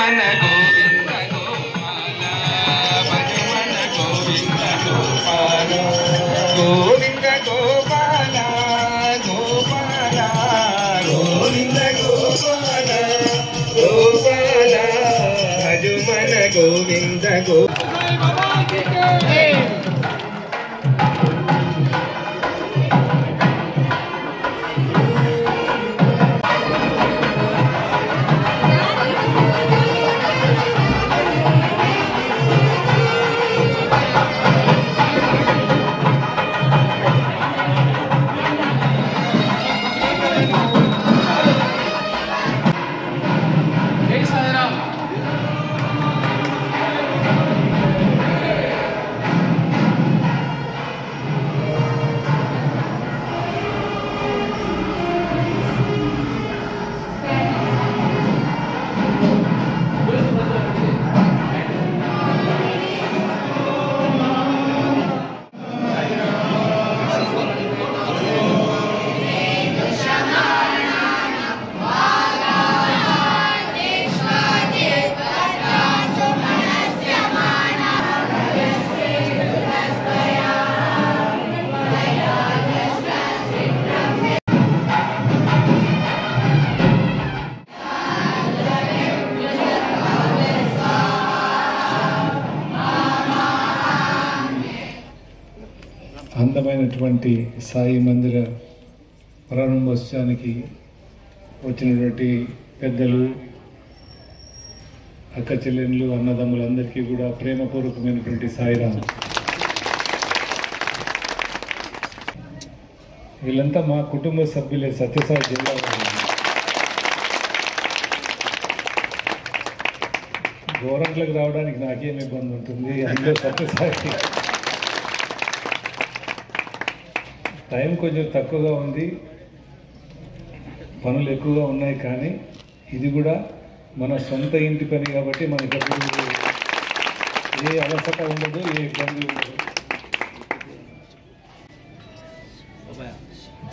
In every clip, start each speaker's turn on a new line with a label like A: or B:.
A: భజమన గోవింద గోపాల భజమన గోవింద గోపాల గోవింద గోపాల గోపాల గోవింద గోపాల గోపాల భజమన గోవింద
B: అందమైనటువంటి సాయి మందిర ప్రారంభోత్సవానికి వచ్చినటువంటి పెద్దలు, అక్క చెల్లెళ్ళు, అన్నదమ్ములందరికీ కూడా ప్రేమపూర్వకమైనటువంటి సాయిరాం. వీళ్ళంతా మా కుటుంబ సభ్యులే, సత్యసాయి జిల్లా. గోరంట్లకు రావడానికి నాకేం ఇబ్బంది ఉంటుంది, అందులో సత్యసాయి టైం కొంచెం తక్కువగా ఉంది, పనులు ఎక్కువగా ఉన్నాయి. కానీ ఇది కూడా మన సొంత ఇంటి పని కాబట్టి మనకి ఏ అలసట ఉండదు, ఏ ఇబ్బంది ఉండదు.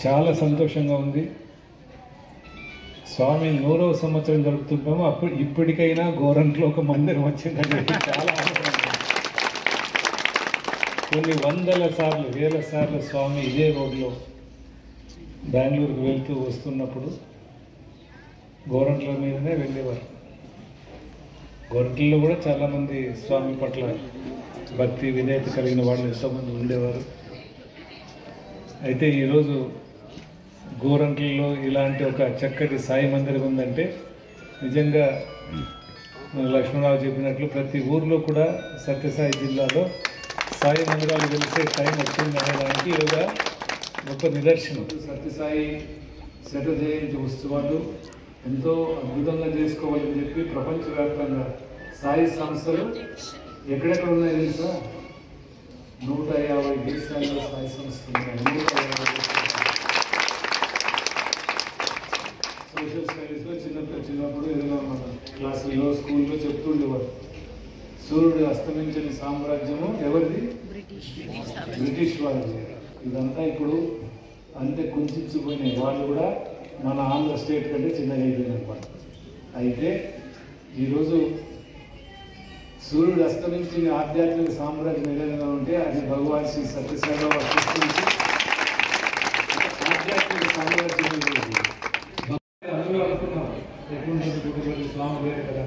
B: చాలా సంతోషంగా ఉంది. స్వామి 100వ సంవత్సరం జరుపుతుంటాము. ఇప్పటికైనా గోరంట్లో ఒక మందిరం వచ్చిందని చాలా ఆనందంగా. కొన్ని వందల సార్లు, వేల సార్లు స్వామి ఇదే రోడ్లో బెంగళూరుకు వెళ్తూ వస్తున్నప్పుడు గోరంట్ల మీదనే వెళ్ళేవారు. గోరంట్లలో కూడా చాలామంది స్వామి పట్ల భక్తి విధేయత కలిగిన వాళ్ళు ఎంతోమంది ఉండేవారు. అయితే ఈరోజు గోరంట్లలో ఇలాంటి ఒక చక్కటి సాయి మందిరం ఉందంటే నిజంగా మన లక్ష్మణరావు చెప్పినట్లు ప్రతి ఊర్లో కూడా సత్యసాయి జిల్లాలో సాయి మందిరాలు వెలిసే టైం వచ్చింది అనేదానికి ఈరోజు గొప్ప నిదర్శనం. సత్యసాయి శత జయంతి ఉత్సవాలు ఎంతో అద్భుతంగా చేసుకోవాలని చెప్పి ప్రపంచవ్యాప్తంగా సాయి సంస్థలు ఎక్కడెక్కడ ఉన్నాయి తెలుసా? 150 దేశాల్లో సాయి సంస్థలు ఉన్నాయి. 150 సోషల్ స్టడీస్లో చిన్నప్పుడు ఏదైనా మన క్లాసుల్లో స్కూల్లో చెప్తుండేవారు. సూర్యుడు అస్తమించని సామ్రాజ్యము ఎవరిది? బ్రిటిష్ వాళ్ళది. ఇదంతా ఇప్పుడు అంతే కుంచిపోయినాయి. వాళ్ళు కూడా మన ఆంధ్ర స్టేట్ కంటే చిన్నగా అయిపోయింది అనమాట. అయితే ఈరోజు సూర్యుడు అస్తమించిన ఆధ్యాత్మిక సామ్రాజ్యం ఏదైనా ఉంటే అది భగవాన్ శ్రీ సత్యసాయిబాబా సృష్టించి ఆధ్యాత్మిక సామ్రాజ్యం అందులో అనుకున్నాం ఎటువంటి స్వామి వేరే కదా.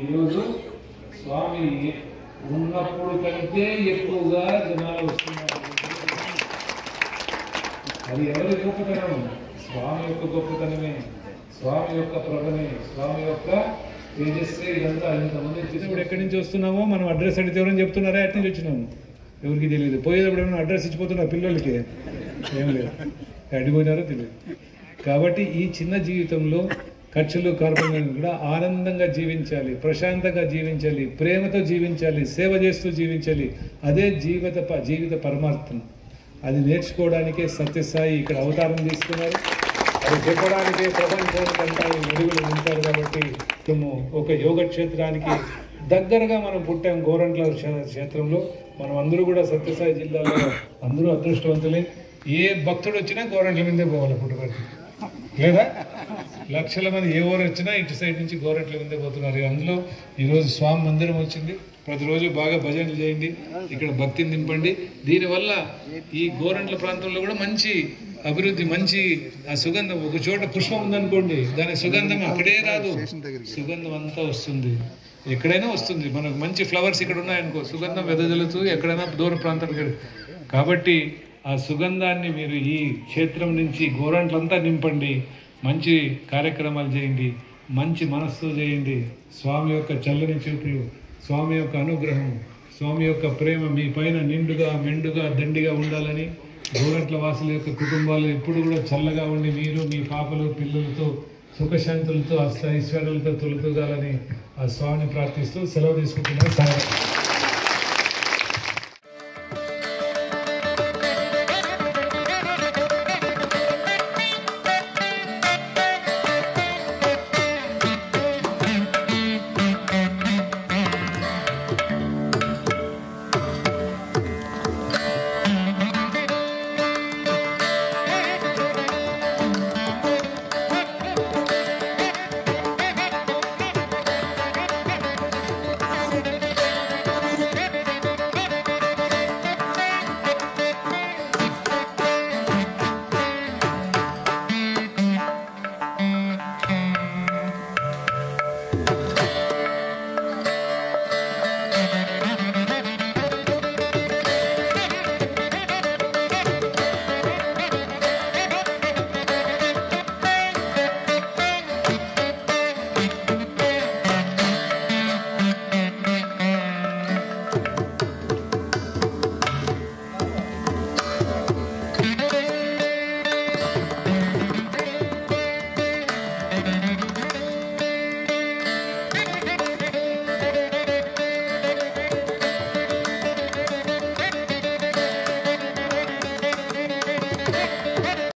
B: ఈరోజు స్వామి ఉన్నప్పుడు కంటే ఎక్కువగా జనాలు వస్తున్నారు. అది ఎవరి గొప్పతనం? స్వామి యొక్క గొప్పతనమే, స్వామి యొక్క ప్రభనే, స్వామి యొక్క తేజస్సే. ఇదంతా ఇంతమంది ఇప్పుడు ఎక్కడి నుంచి వస్తున్నామో మనం అడ్రస్ అడిగితే ఎవరైనా చెప్తున్నారా? ఎక్కడి నుంచి వచ్చినాము ఎవరికి తెలియదు. పోయేటప్పుడు ఏమైనా అడ్రస్ ఇచ్చిపోతున్నారు పిల్లలకి? ఏం లేదు, అడిగిపోయినారో తెలియదు. కాబట్టి ఈ చిన్న జీవితంలో ఖర్చులు కార్పణ్యాలను కూడా ఆనందంగా జీవించాలి, ప్రశాంతంగా జీవించాలి, ప్రేమతో జీవించాలి, సేవ చేస్తూ జీవించాలి. అదే జీవిత పరమార్థం. అది నేర్చుకోవడానికే సత్యసాయి ఇక్కడ అవతారం తీసుకున్నారు. అది చెప్పడానికే ప్రపంచానికి అంతా వెలుగులు ఉంటారు. కాబట్టి మేము ఒక యోగ క్షేత్రానికి దగ్గరగా మనం పుట్టాం. గోరంట్ల క్షేత్రంలో మనం అందరూ కూడా సత్యసాయి జిల్లాలో అందరూ అదృష్టవంతులే. ఏ భక్తుడు వచ్చినా గోరంట్ల మీదే పోవాలి పుట్టుబడి లేదా లక్షల మంది ఏ ఊరు వచ్చినా ఇటు సైడ్ నుంచి గోరంట్ల ముందే పోతున్నారు. అందులో ఈరోజు స్వామి మందిరం వచ్చింది. ప్రతిరోజు బాగా భజనలు చేయండి, ఇక్కడ భక్తిని నింపండి. దీనివల్ల ఈ గోరంట్ల ప్రాంతంలో కూడా మంచి అభివృద్ధి, మంచి ఆ సుగంధం. ఒక చోట పుష్పం ఉందనుకోండి, దాని సుగంధం అక్కడే రాదు, సుగంధం అంతా వస్తుంది, ఎక్కడైనా వస్తుంది. మనకు మంచి ఫ్లవర్స్ ఇక్కడ ఉన్నాయనుకో, సుగంధం వెదజల్లుతూ ఎక్కడైనా దూర ప్రాంతానికి. కాబట్టి ఆ సుగంధాన్ని మీరు ఈ క్షేత్రం నుంచి గోరంట్లంతా నింపండి. మంచి కార్యక్రమాలు చేయండి, మంచి మనస్సు చేయండి. స్వామి యొక్క చల్లని చూపులు, స్వామి యొక్క అనుగ్రహం, స్వామి యొక్క ప్రేమ మీ పైన నిండుగా మెండుగా దండిగా ఉండాలని, గోరంట్ల వాసుల యొక్క కుటుంబాలు ఎప్పుడు కూడా చల్లగా ఉండి మీరు మీ పాపలు పిల్లలతో సుఖశాంతులతో ఐశ్వర్యాలతో తొలుతూగాలని ఆ స్వామిని ప్రార్థిస్తూ సెలవు తీసుకుంటున్నాను.